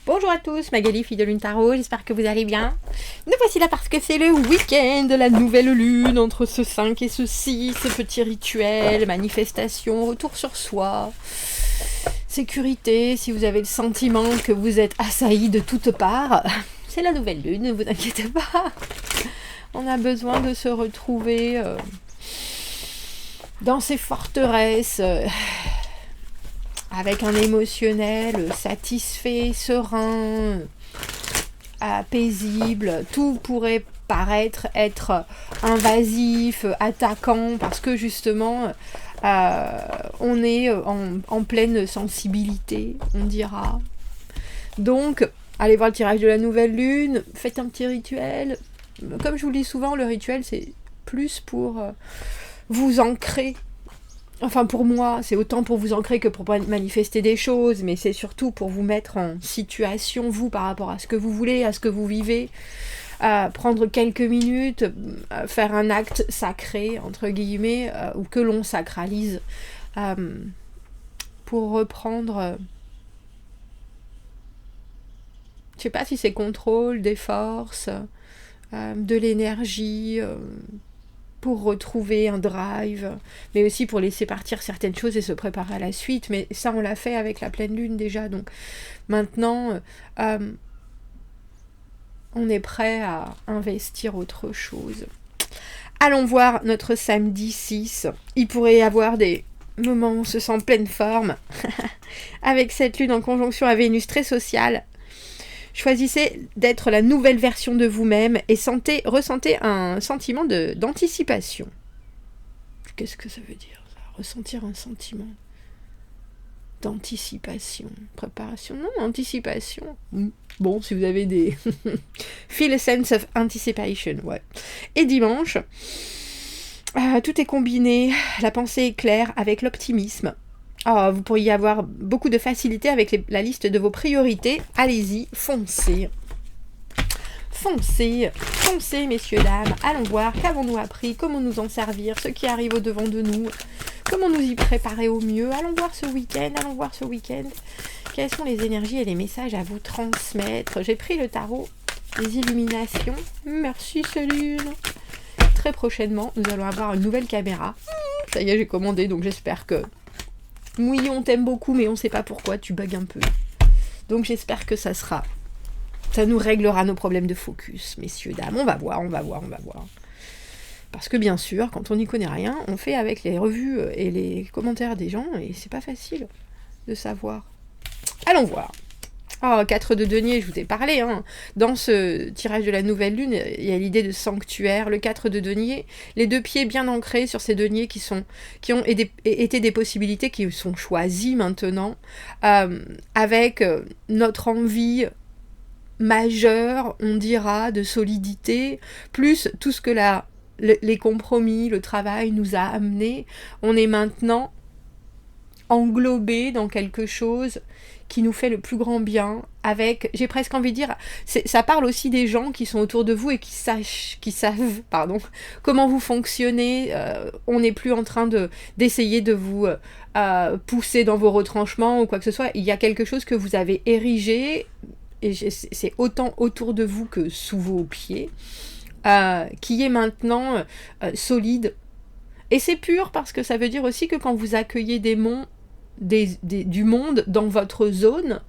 Bonjour à tous, Magali, fille de Lune Tarot, j'espère que vous allez bien. Nous voici là parce que c'est le week-end de la nouvelle lune, entre ce 5 et ce 6, ce petit rituel, manifestation, retour sur soi, sécurité, si vous avez le sentiment que vous êtes assailli de toutes parts, c'est la nouvelle lune, ne vous inquiétez pas. On a besoin de se retrouver dans ces forteresses, avec un émotionnel satisfait, serein, paisible. Tout pourrait paraître être invasif, attaquant, parce que justement, on est en pleine sensibilité, on dira. Donc, allez voir le tirage de la nouvelle lune, faites un petit rituel. Comme je vous le dis souvent, le rituel, c'est plus pour vous ancrer. Enfin, pour moi, c'est autant pour vous ancrer que pour manifester des choses, mais c'est surtout pour vous mettre en situation, vous, par rapport à ce que vous voulez, à ce que vous vivez. Prendre quelques minutes, faire un acte sacré, entre guillemets, ou que l'on sacralise, pour reprendre, je sais pas si c'est contrôle des forces, de l'énergie, pour retrouver un drive, mais aussi pour laisser partir certaines choses et se préparer à la suite. Mais ça, on l'a fait avec la pleine lune déjà. Donc maintenant, on est prêt à investir autre chose. Allons voir notre samedi 6. Il pourrait y avoir des moments où on se sent pleine forme. Avec cette lune en conjonction à Vénus très sociale. Choisissez d'être la nouvelle version de vous-même et ressentez un sentiment d'anticipation. Qu'est-ce que ça veut dire, ça ? Ressentir un sentiment d'anticipation, préparation, non, anticipation. Bon, si vous avez des... Feel a sense of anticipation, ouais. Et dimanche, tout est combiné, la pensée est claire avec l'optimisme. Oh, vous pourriez avoir beaucoup de facilité avec la liste de vos priorités. Allez-y, foncez. Foncez, foncez, messieurs, dames. Allons voir qu'avons-nous appris, comment nous en servir, ce qui arrive au-devant de nous, comment nous y préparer au mieux. Allons voir ce week-end. Quelles sont les énergies et les messages à vous transmettre. J'ai pris le tarot des illuminations. Merci, Céline. Très prochainement, nous allons avoir une nouvelle caméra. Ça y est, j'ai commandé, donc j'espère que... Oui, on t'aime beaucoup, mais on sait pas pourquoi, tu bugs un peu. Donc j'espère que ça nous réglera nos problèmes de focus, messieurs, dames. On va voir. Parce que bien sûr, quand on n'y connaît rien, on fait avec les revues et les commentaires des gens, et c'est pas facile de savoir. Allons voir. Oh, 4 de denier, je vous ai parlé, hein. Dans ce tirage de la nouvelle lune, il y a l'idée de sanctuaire, le 4 de denier, les deux pieds bien ancrés sur ces deniers qui ont été des possibilités qui sont choisies maintenant, avec notre envie majeure, on dira, de solidité, plus tout ce que les compromis, le travail nous a amené. On est maintenant englobé dans quelque chose qui nous fait le plus grand bien, avec, j'ai presque envie de dire, ça parle aussi des gens qui sont autour de vous et qui savent comment vous fonctionnez. On n'est plus en train d'essayer de vous pousser dans vos retranchements ou quoi que ce soit. Il y a quelque chose que vous avez érigé, et c'est autant autour de vous que sous vos pieds, qui est maintenant solide. Et c'est pur parce que ça veut dire aussi que quand vous accueillez du monde dans votre zone,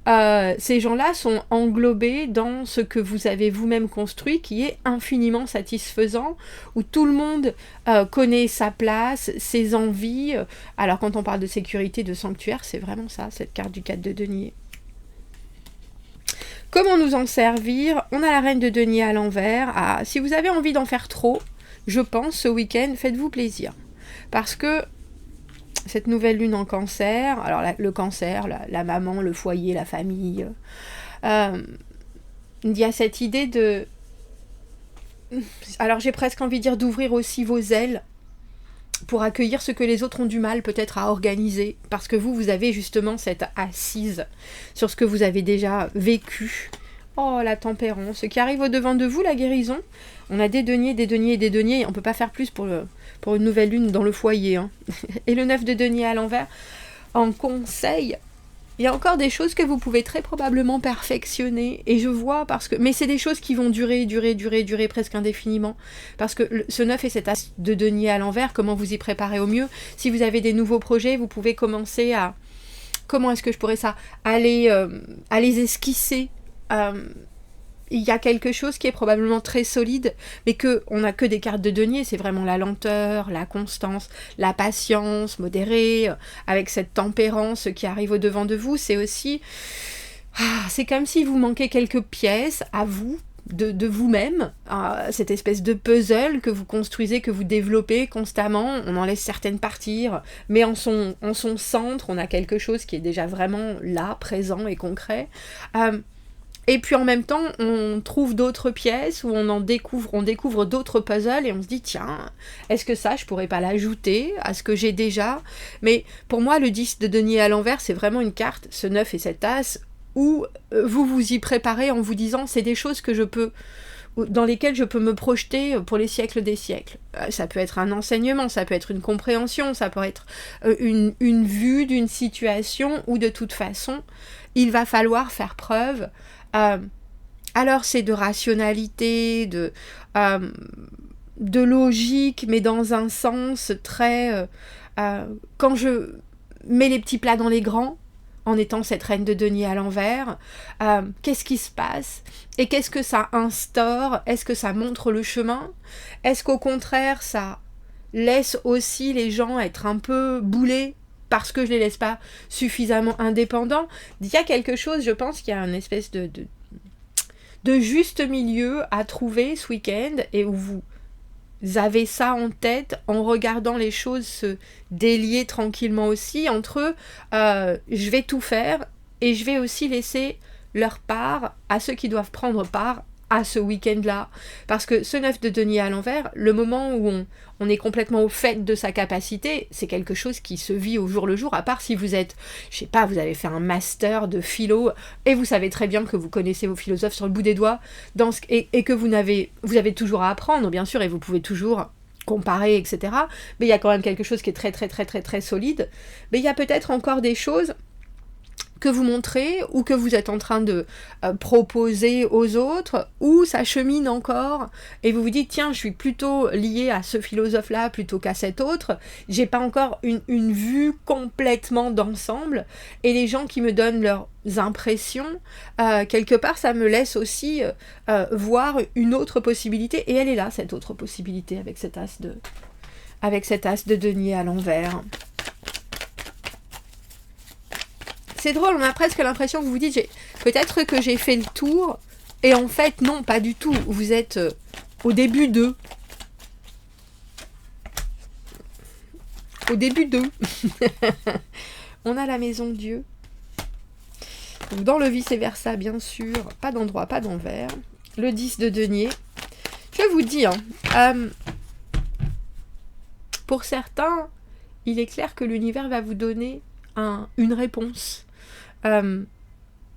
ces gens-là sont englobés dans ce que vous avez vous-même construit, qui est infiniment satisfaisant, où tout le monde connaît sa place, ses envies. Alors quand on parle de sécurité, de sanctuaire, c'est vraiment ça, cette carte du 4 de denier. Comment nous en servir ? On a la reine de denier à l'envers. Si vous avez envie d'en faire trop, je pense, ce week-end, faites-vous plaisir. Parce que cette nouvelle lune en cancer, alors le cancer, la maman, le foyer, la famille, il y a cette idée de... Alors j'ai presque envie de dire d'ouvrir aussi vos ailes pour accueillir ce que les autres ont du mal peut-être à organiser, parce que vous avez justement cette assise sur ce que vous avez déjà vécu. Oh, la tempérance, ce qui arrive au-devant de vous, la guérison. On a des deniers, on peut pas faire plus pour une nouvelle lune dans le foyer, hein. Et le 9 de denier à l'envers, en conseil, Il y a encore des choses que vous pouvez très probablement perfectionner, et je vois mais c'est des choses qui vont durer presque indéfiniment, parce que ce 9 et cet as de denier à l'envers, comment vous y préparez au mieux. Si vous avez des nouveaux projets, vous pouvez commencer à, comment est-ce que je pourrais ça, à les esquisser. Il y a quelque chose qui est probablement très solide, mais on n'a que des cartes de denier, c'est vraiment la lenteur, la constance, la patience modérée, avec cette tempérance qui arrive au devant de vous. C'est aussi, c'est comme si vous manquez quelques pièces à vous, de vous-même, cette espèce de puzzle que vous construisez, que vous développez constamment. On en laisse certaines partir, mais en son centre, on a quelque chose qui est déjà vraiment là, présent et concret. Et puis en même temps, on trouve d'autres pièces où on découvre d'autres puzzles et on se dit, tiens, est-ce que ça, je pourrais pas l'ajouter à ce que j'ai déjà? Mais pour moi, le 10 de denier à l'envers, c'est vraiment une carte, ce 9 et cet as, où vous vous y préparez en vous disant, c'est des choses dans lesquelles je peux me projeter pour les siècles des siècles. Ça peut être un enseignement, ça peut être une compréhension, ça peut être une vue d'une situation où de toute façon, il va falloir faire preuve. Alors c'est de rationalité, de logique, mais dans un sens très... quand je mets les petits plats dans les grands, en étant cette reine de denier à l'envers, qu'est-ce qui se passe? Et qu'est-ce que ça instaure? Est-ce que ça montre le chemin? Est-ce qu'au contraire, ça laisse aussi les gens être un peu boulés parce que je les laisse pas suffisamment indépendants? Il y a quelque chose, je pense qu'il y a une espèce de juste milieu à trouver ce week-end, et où vous avez ça en tête en regardant les choses se délier tranquillement aussi entre je vais tout faire et je vais aussi laisser leur part à ceux qui doivent prendre part à ce week-end-là. Parce que ce 9 de denier à l'envers, le moment où on est complètement au fait de sa capacité, c'est quelque chose qui se vit au jour le jour, à part si vous êtes, je sais pas, vous avez fait un master de philo, et vous savez très bien que vous connaissez vos philosophes sur le bout des doigts, et que vous avez toujours à apprendre, bien sûr, et vous pouvez toujours comparer, etc. Mais il y a quand même quelque chose qui est très, très, très, très, très solide. Mais il y a peut-être encore des choses que vous montrez ou que vous êtes en train de proposer aux autres, ou ça chemine encore et vous vous dites tiens, je suis plutôt liée à ce philosophe-là plutôt qu'à cet autre, j'ai pas encore une vue complètement d'ensemble, et les gens qui me donnent leurs impressions, quelque part ça me laisse aussi voir une autre possibilité, et elle est là, cette autre possibilité, avec cet as de denier à l'envers. C'est drôle, on a presque l'impression que vous vous dites peut-être que j'ai fait le tour, et en fait non, pas du tout, vous êtes au début de. On a la maison de Dieu. Donc dans le vice et versa, bien sûr, pas d'endroit, pas d'envers. Le 10 de denier. Je vous dis, pour certains, il est clair que l'univers va vous donner une réponse.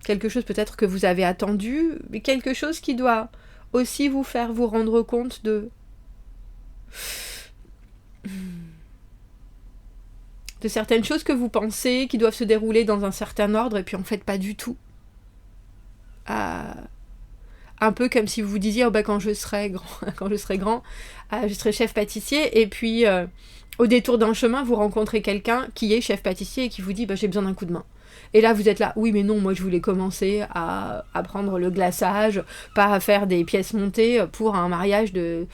Quelque chose peut-être que vous avez attendu, mais quelque chose qui doit aussi vous faire vous rendre compte de certaines choses que vous pensez qui doivent se dérouler dans un certain ordre, et puis en fait pas du tout. Un peu comme si vous vous disiez quand je serai grand, je serai chef pâtissier, et puis au détour d'un chemin vous rencontrez quelqu'un qui est chef pâtissier et qui vous dit j'ai besoin d'un coup de main. Et là, vous êtes là, oui, mais non, moi, je voulais commencer à apprendre le glaçage, pas à faire des pièces montées pour un mariage de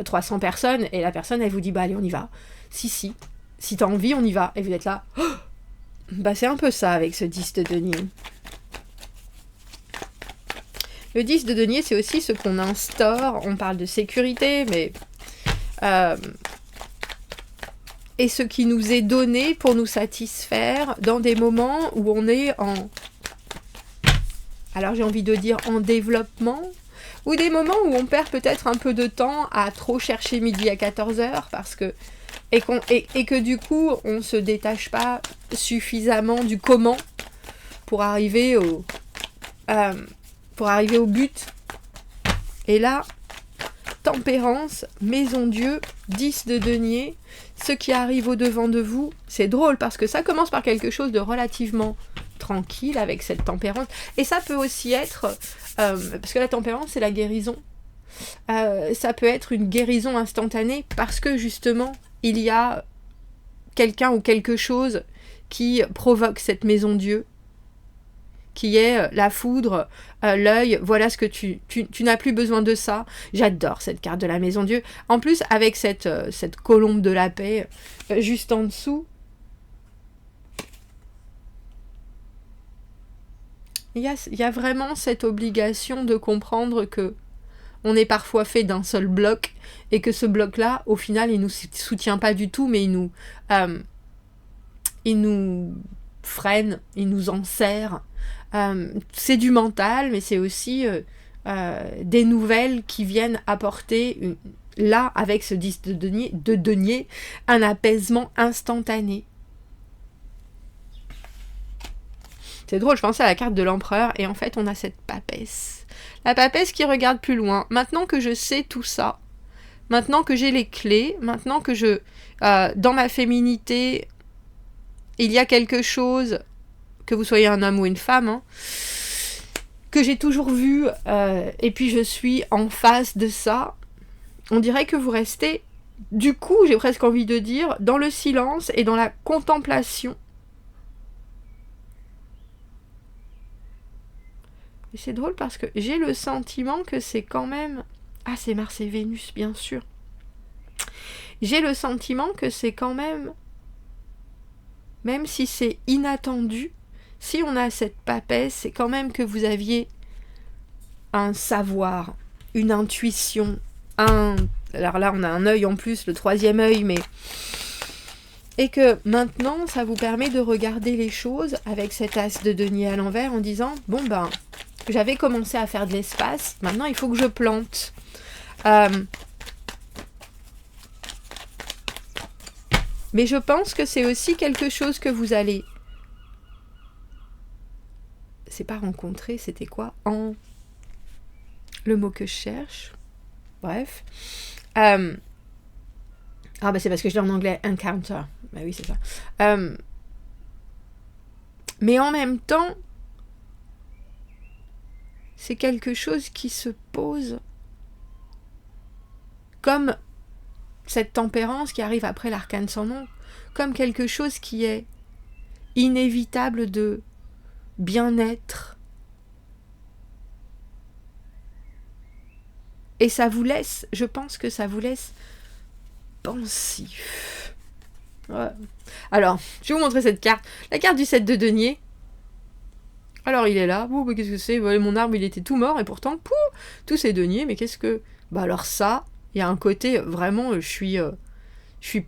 300 personnes. Et la personne, elle vous dit, allez, on y va. Si t'as envie, on y va. Et vous êtes là, c'est un peu ça avec ce 10 de denier. Le 10 de denier, c'est aussi ce qu'on instaure. On parle de sécurité, mais... et ce qui nous est donné pour nous satisfaire dans des moments où on est alors j'ai envie de dire en développement, ou des moments où on perd peut-être un peu de temps à trop chercher midi à 14h, parce que et que du coup on se détache pas suffisamment du comment pour arriver au but. Et là, tempérance, maison Dieu, 10 de denier, ce qui arrive au devant de vous, c'est drôle parce que ça commence par quelque chose de relativement tranquille avec cette tempérance. Et ça peut aussi être, parce que la tempérance, c'est la guérison. Ça peut être une guérison instantanée parce que justement, il y a quelqu'un ou quelque chose qui provoque cette maison Dieu, qui est la foudre, l'œil, voilà ce que tu n'as plus besoin de ça. J'adore cette carte de la maison Dieu. En plus, avec cette colombe de la paix, juste en dessous, il y a vraiment cette obligation de comprendre que on est parfois fait d'un seul bloc, et que ce bloc-là, au final, il nous soutient pas du tout, mais il nous freine, il nous enserre. C'est du mental, mais c'est aussi des nouvelles qui viennent apporter, là, avec ce 10 de denier, un apaisement instantané. C'est drôle, je pensais à la carte de l'empereur, et en fait, on a cette papesse. La papesse qui regarde plus loin. Maintenant que je sais tout ça, maintenant que j'ai les clés, maintenant que dans ma féminité, il y a quelque chose, que vous soyez un homme ou une femme, hein, que j'ai toujours vu, et puis je suis en face de ça, on dirait que vous restez, du coup, j'ai presque envie de dire, dans le silence et dans la contemplation. Et c'est drôle parce que j'ai le sentiment que c'est quand même... Ah, c'est Mars et Vénus, bien sûr. J'ai le sentiment que c'est quand même si c'est inattendu, si on a cette papesse, c'est quand même que vous aviez un savoir, une intuition, alors là, on a un œil en plus, le 3e œil, mais... Et que maintenant, ça vous permet de regarder les choses avec cet as de denier à l'envers en disant, bon ben... J'avais commencé à faire de l'espace, maintenant il faut que je plante. Mais je pense que c'est aussi quelque chose que vous allez... C'est pas rencontrer, c'était quoi ? Le mot que je cherche. Bref. Ah bah c'est parce que je l'ai en anglais, encounter. Bah oui, c'est ça. Mais en même temps... C'est quelque chose qui se pose comme cette tempérance qui arrive après l'arcane sans nom, comme quelque chose qui est inévitable de bien-être. Et ça vous laisse, je pense que ça vous laisse pensif. Ouais. Alors, je vais vous montrer cette carte. La carte du 7 de denier. Alors il est là, mais qu'est-ce que c'est ? Mon arbre il était tout mort et pourtant, tous ces deniers, mais qu'est-ce que... Bah alors ça, il y a un côté vraiment, je suis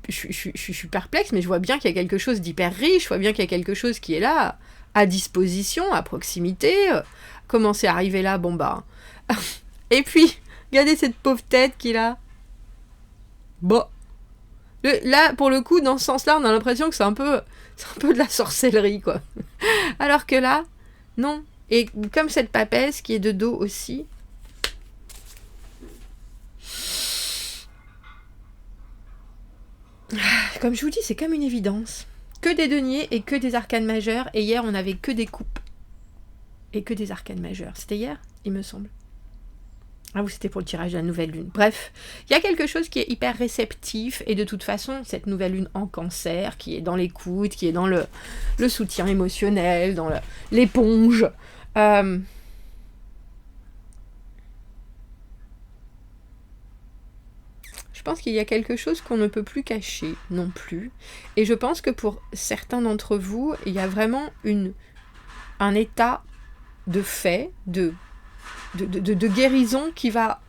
perplexe, mais je vois bien qu'il y a quelque chose d'hyper riche, je vois bien qu'il y a quelque chose qui est là, à disposition, à proximité. Comment c'est arrivé là ? Bon bah... Et puis, regardez cette pauvre tête qu'il a. Bon. Là, pour le coup, dans ce sens-là, on a l'impression que c'est un peu de la sorcellerie, quoi. Alors que là... Non. Et comme cette papesse qui est de dos aussi. Comme je vous dis, c'est comme une évidence. Que des deniers et que des arcanes majeures. Et hier, on n'avait que des coupes. Et que des arcanes majeures. C'était hier, il me semble. Ah oui, c'était pour le tirage de la nouvelle lune. Bref, il y a quelque chose qui est hyper réceptif. Et de toute façon, cette nouvelle lune en cancer, qui est dans l'écoute, qui est dans le soutien émotionnel, dans l'éponge... Je pense qu'il y a quelque chose qu'on ne peut plus cacher non plus. Et je pense que pour certains d'entre vous, il y a vraiment un état de fait, de guérison qui va...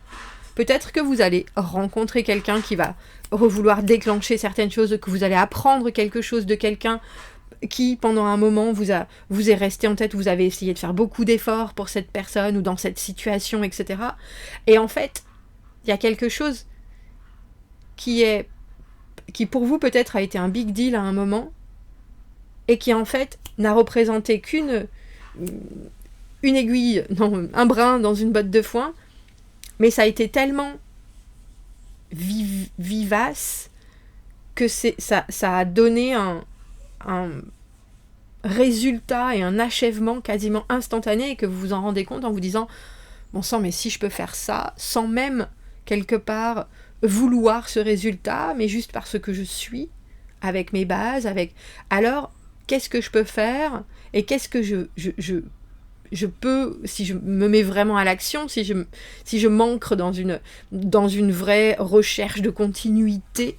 Peut-être que vous allez rencontrer quelqu'un qui va vouloir déclencher certaines choses, que vous allez apprendre quelque chose de quelqu'un qui, pendant un moment, vous est resté en tête, vous avez essayé de faire beaucoup d'efforts pour cette personne ou dans cette situation, etc. Et en fait, il y a quelque chose qui pour vous peut-être a été un big deal à un moment et qui en fait n'a représenté qu'une aiguille, non, un brin dans une botte de foin, mais ça a été tellement vivace que ça a donné résultat et un achèvement quasiment instantané et que vous vous en rendez compte en vous disant « Bon sang, mais si je peux faire ça, sans même quelque part vouloir ce résultat, mais juste parce que je suis, avec mes bases, alors qu'est-ce que je peux faire et qu'est-ce que je peux, si je me mets vraiment à l'action, si je m'ancre dans une vraie recherche de continuité. »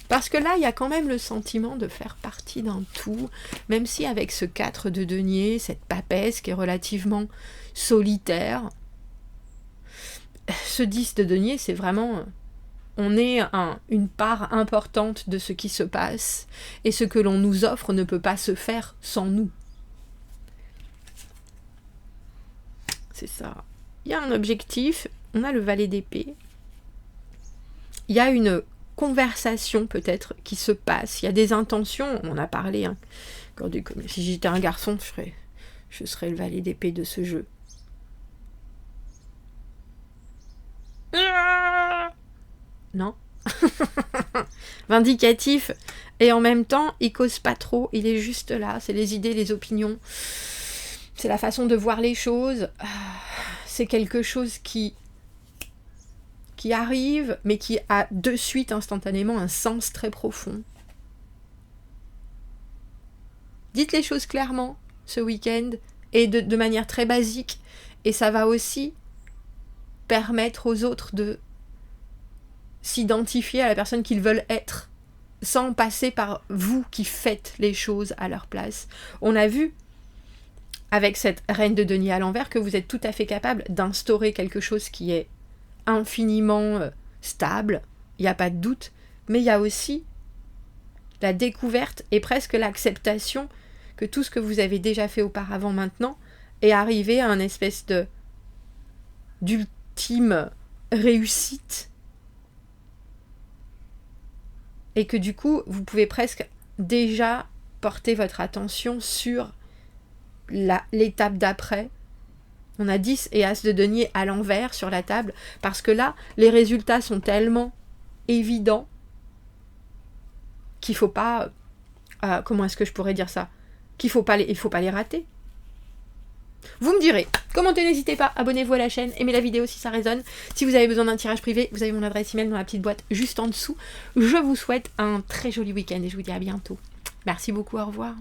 Parce que là, il y a quand même le sentiment de faire partie d'un tout, même si avec ce 4 de denier, cette papesse qui est relativement solitaire, ce 10 de denier, c'est vraiment... On est une part importante de ce qui se passe, et ce que l'on nous offre ne peut pas se faire sans nous. C'est ça. Il y a un objectif, on a le valet d'épée, il y a une conversation peut-être qui se passe, il y a des intentions, on en a parlé, hein. Si j'étais un garçon, je serais le valet d'épée de ce jeu. Non. Vindicatif, et en même temps, il cause pas trop, il est juste là, c'est les idées, les opinions, c'est la façon de voir les choses, c'est quelque chose qui arrive, mais qui a de suite, instantanément, un sens très profond. Dites les choses clairement, ce week-end, et de manière très basique, et ça va aussi permettre aux autres de s'identifier à la personne qu'ils veulent être, sans passer par vous qui faites les choses à leur place. On a vu, avec cette reine de denier à l'envers, que vous êtes tout à fait capable d'instaurer quelque chose qui est infiniment stable, il n'y a pas de doute, mais il y a aussi la découverte et presque l'acceptation que tout ce que vous avez déjà fait auparavant maintenant est arrivé à une espèce d'ultime réussite, et que du coup vous pouvez presque déjà porter votre attention sur l'étape d'après. On a 10 et As de denier à l'envers sur la table, parce que là, les résultats sont tellement évidents qu'il ne faut pas... comment est-ce que je pourrais dire ça ? Il faut pas les rater. Vous me direz, commentez, n'hésitez pas, abonnez-vous à la chaîne, aimez la vidéo si ça résonne. Si vous avez besoin d'un tirage privé, vous avez mon adresse email dans la petite boîte juste en dessous. Je vous souhaite un très joli week-end et je vous dis à bientôt. Merci beaucoup, au revoir.